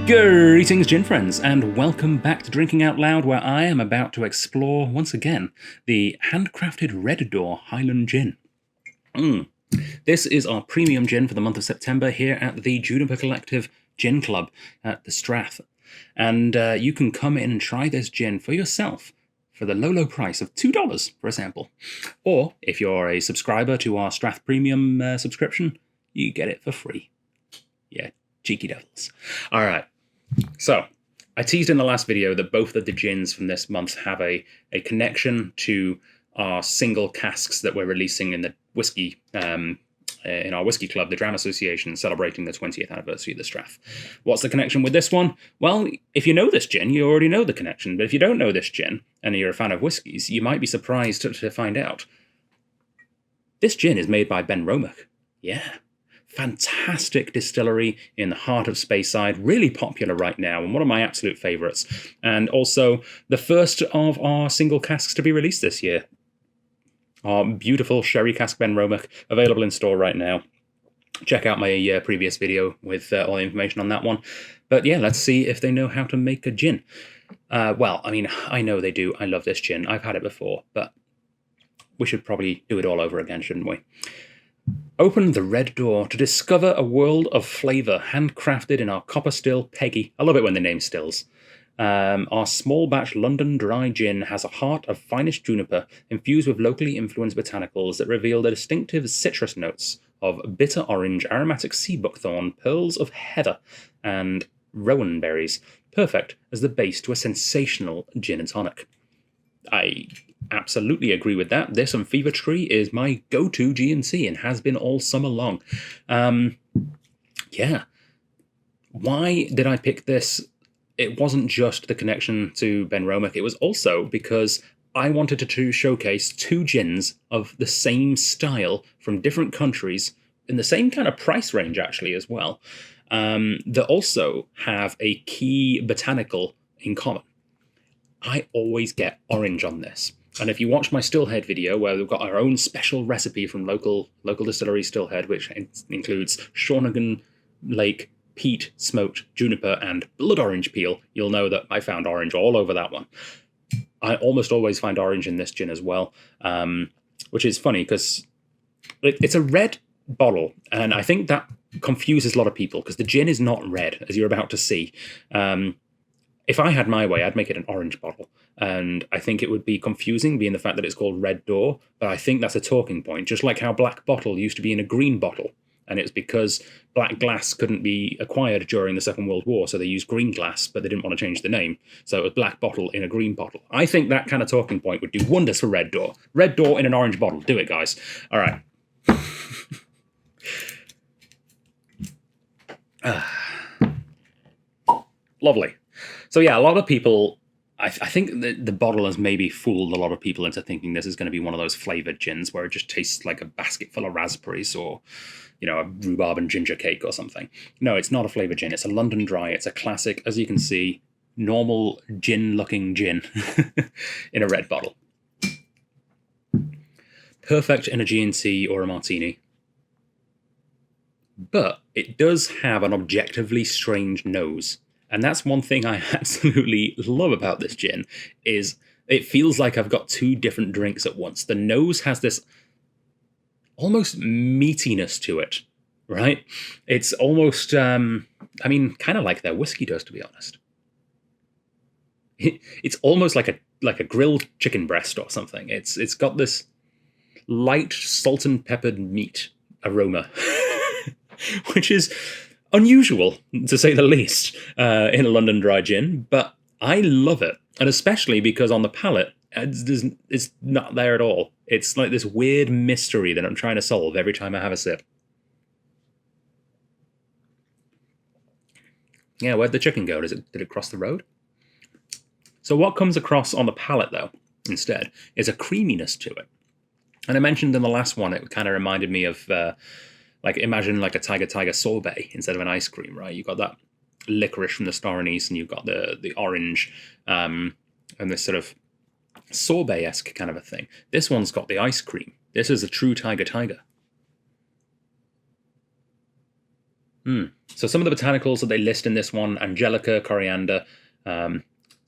Greetings, gin friends, and welcome back to Drinking Out Loud, where I am about to explore, once again, the handcrafted Red Door Highland Gin. This is our premium gin for the month of September here at the Juniper Collective Gin Club at the Strath. And you can come in and try this gin for yourself for the low price of $2 for a sample. Or, if you're a subscriber to our Strath Premium subscription, you get it for free. Yeah, cheeky devils. All right. So, I teased in the last video that both of the gins from this month have a connection to our single casks that we're releasing in the whiskey, in our whiskey club, the Dram Association, celebrating the 20th anniversary of the Strath. What's the connection with this one? Well, if you know this gin, you already know the connection. But if you don't know this gin, and you're a fan of whiskies, you might be surprised to find out. This gin is made by Benromach. Yeah. Fantastic distillery in the heart of Speyside, really popular right now, and one of my absolute favourites. And also the first of our single casks to be released this year. Our beautiful sherry cask Benromach, available in store right now. Check out my previous video with all the information on that one. But yeah, let's see if they know how to make a gin. Well, I mean, I know they do. I love this gin. I've had it before, but we should probably do it all over again, shouldn't we? Open the Red Door to discover a world of flavour handcrafted in our copper still Peggy. I love it when they name stills. Our small batch London dry gin has a heart of finest juniper infused with locally influenced botanicals that reveal the distinctive citrus notes of bitter orange, aromatic sea buckthorn, pearls of heather, and rowan berries, perfect as the base to a sensational gin and tonic. I absolutely agree with that. This and Fever Tree is my go-to G&C and has been all summer long. Yeah. Why did I pick this? It wasn't just the connection to Benromach. It was also because I wanted to showcase two gins of the same style from different countries in the same kind of price range, actually, as well, that also have a key botanical in common. I always get orange on this. And if you watch my Stillhead video, where we've got our own special recipe from local distillery Stillhead, which includes Shawnigan Lake, peat, smoked juniper, and blood orange peel, you'll know that I found orange all over that one. I almost always find orange in this gin as well, which is funny because it's a red bottle, and I think that confuses a lot of people because the gin is not red, as you're about to see. If I had my way, I'd make it an orange bottle. And I think it would be confusing, being the fact that it's called Red Door. But I think that's a talking point, just like how Black Bottle used to be in a green bottle. And it's because black glass couldn't be acquired during the Second World War, so they used green glass, but they didn't want to change the name. So it was Black Bottle in a green bottle. I think that kind of talking point would do wonders for Red Door. Red Door in an orange bottle. Do it, guys. All right. Lovely. So yeah, a lot of people, I think the bottle has maybe fooled a lot of people into thinking this is going to be one of those flavoured gins where it just tastes like a basket full of raspberries or, you know, a rhubarb and ginger cake or something. No, it's not a flavoured gin. It's a London dry. It's a classic, as you can see, normal gin-looking gin in a red bottle. Perfect in a G&C or a martini. But it does have an objectively strange nose. And that's one thing I absolutely love about this gin, is it feels like I've got two different drinks at once. The nose has this almost meatiness to it, right? It's almost, kind of like their whiskey does, to be honest. It's almost like a grilled chicken breast or something. It's got this light salt and peppered meat aroma, which is unusual, to say the least, in a London dry gin, but I love it. And especially because on the palate, it's not there at all. It's like this weird mystery that I'm trying to solve every time I have a sip. Yeah, where'd the chicken go? Did it cross the road? So what comes across on the palate, though, instead, is a creaminess to it. And I mentioned in the last one, it kind of reminded me of... imagine like a tiger sorbet instead of an ice cream, right? You've got that licorice from the Star Anise, and you've got the orange, and this sort of sorbet-esque kind of a thing. This one's got the ice cream. This is a true tiger. So some of the botanicals that they list in this one: angelica, coriander.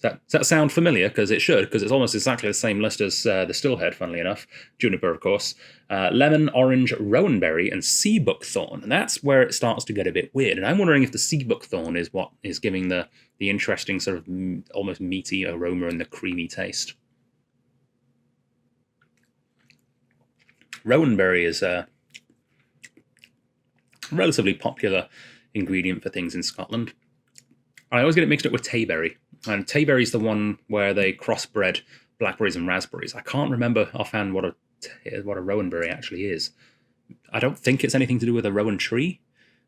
Does that sound familiar? Because it should, because it's almost exactly the same list as the stillhead, funnily enough. Juniper, of course. Lemon, orange, rowanberry, and sea buckthorn. And that's where it starts to get a bit weird. And I'm wondering if the sea buckthorn is what is giving the interesting sort of almost meaty aroma and the creamy taste. Rowanberry is a relatively popular ingredient for things in Scotland. I always get it mixed up with tayberry. And tayberry is the one where they crossbred blackberries and raspberries. I can't remember offhand what a rowanberry actually is. I don't think it's anything to do with a rowan tree.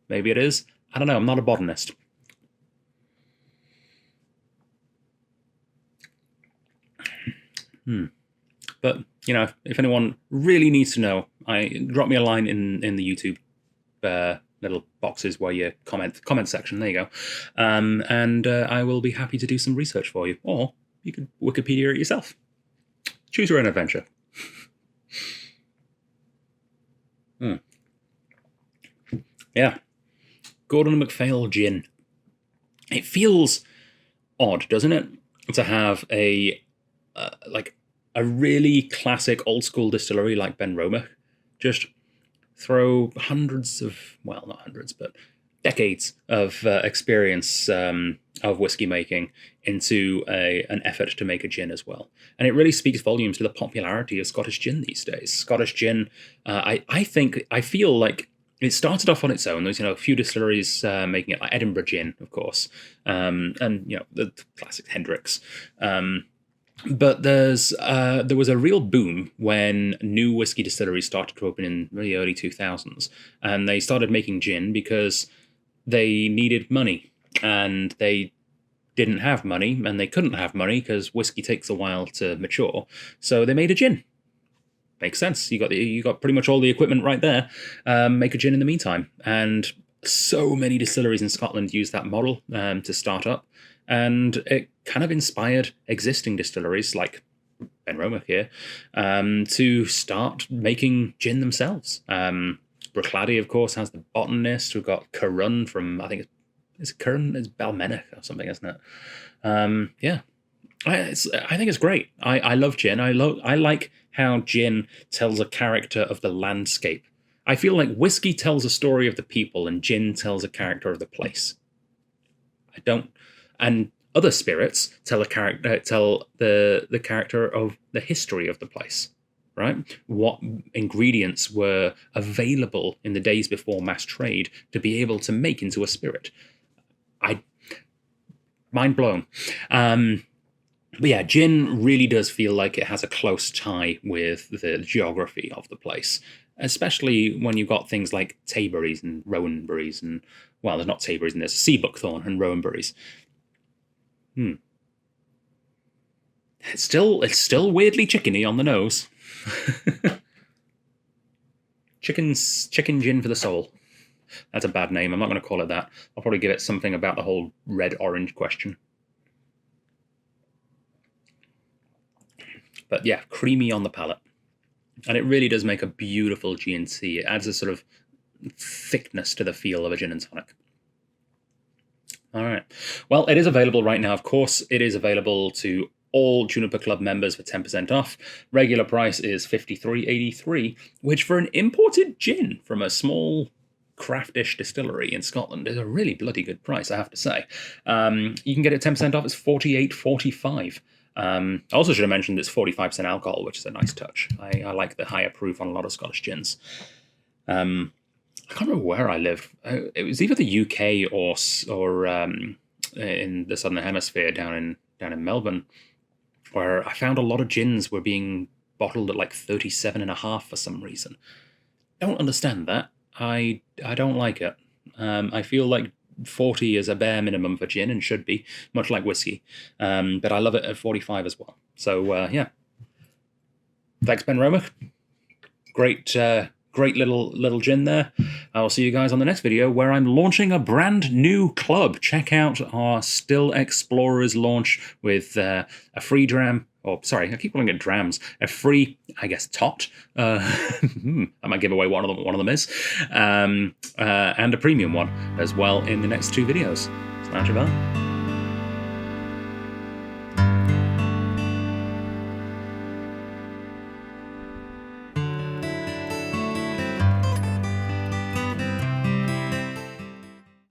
Maybe it is. I don't know. I'm not a botanist. But, you know, if anyone really needs to know, drop me a line in the YouTube little boxes where you comment section. There you go. And I will be happy to do some research for you. Or you could Wikipedia it yourself. Choose your own adventure. Yeah. Gordon MacPhail gin. It feels odd, doesn't it, to have a really classic old school distillery like Benromach just throw hundreds of, well, not hundreds, but decades of experience of whiskey making into an effort to make a gin as well. And it really speaks volumes to the popularity of Scottish gin these days. Scottish gin, I feel like it started off on its own. There's, a few distilleries making it, like Edinburgh Gin, of course, and, the classic Hendricks. But there was a real boom when new whiskey distilleries started to open in the early 2000s, and they started making gin because they needed money, and they didn't have money, and they couldn't have money because whiskey takes a while to mature. So they made a gin. Makes sense. You got pretty much all the equipment right there. Make a gin in the meantime, and so many distilleries in Scotland use that model to start up. And it kind of inspired existing distilleries like Benromach here to start making gin themselves. Bruichladdich, of course, has the botanist. We've got Currun from, I think it's Currun, it's Balmenach or something, isn't it? Yeah, I think it's great. I love gin. I like how gin tells a character of the landscape. I feel like whiskey tells a story of the people, and gin tells a character of the place. And other spirits tell the character of the history of the place, right? What ingredients were available in the days before mass trade to be able to make into a spirit. Mind blown. But yeah, gin really does feel like it has a close tie with the geography of the place, especially when you've got things like tayberries and rowanberries and, well, there's not tayberries and there's sea buckthorn and rowanberries. It's still weirdly chickeny on the nose. Chicken gin for the soul. That's a bad name. I'm not going to call it that. I'll probably give it something about the whole red-orange question. But yeah, creamy on the palate. And it really does make a beautiful G&T. It adds a sort of thickness to the feel of a gin and tonic. All right. Well, it is available right now. Of course, it is available to all Juniper Club members for 10% off. Regular price is $53.83, which for an imported gin from a small craftish distillery in Scotland is a really bloody good price, I have to say. You can get it 10% off. It's $48.45. I also should have mentioned it's 45% alcohol, which is a nice touch. I like the higher proof on a lot of Scottish gins. I can't remember where I live. It was either the UK or in the Southern Hemisphere down in Melbourne, where I found a lot of gins were being bottled at like 37.5 for some reason. Don't understand that. I don't like it. I feel like 40 is a bare minimum for gin and should be, much like whiskey. But I love it at 45 as well. So yeah. Thanks, Benromach. Great little gin there. I'll see you guys on the next video where I'm launching a brand new club. Check out our Still Explorers launch with a free dram or sorry, I keep calling it drams, a free, I guess, tot. I might give away one of them is, and a premium one as well in the next 2 videos. Smash it on.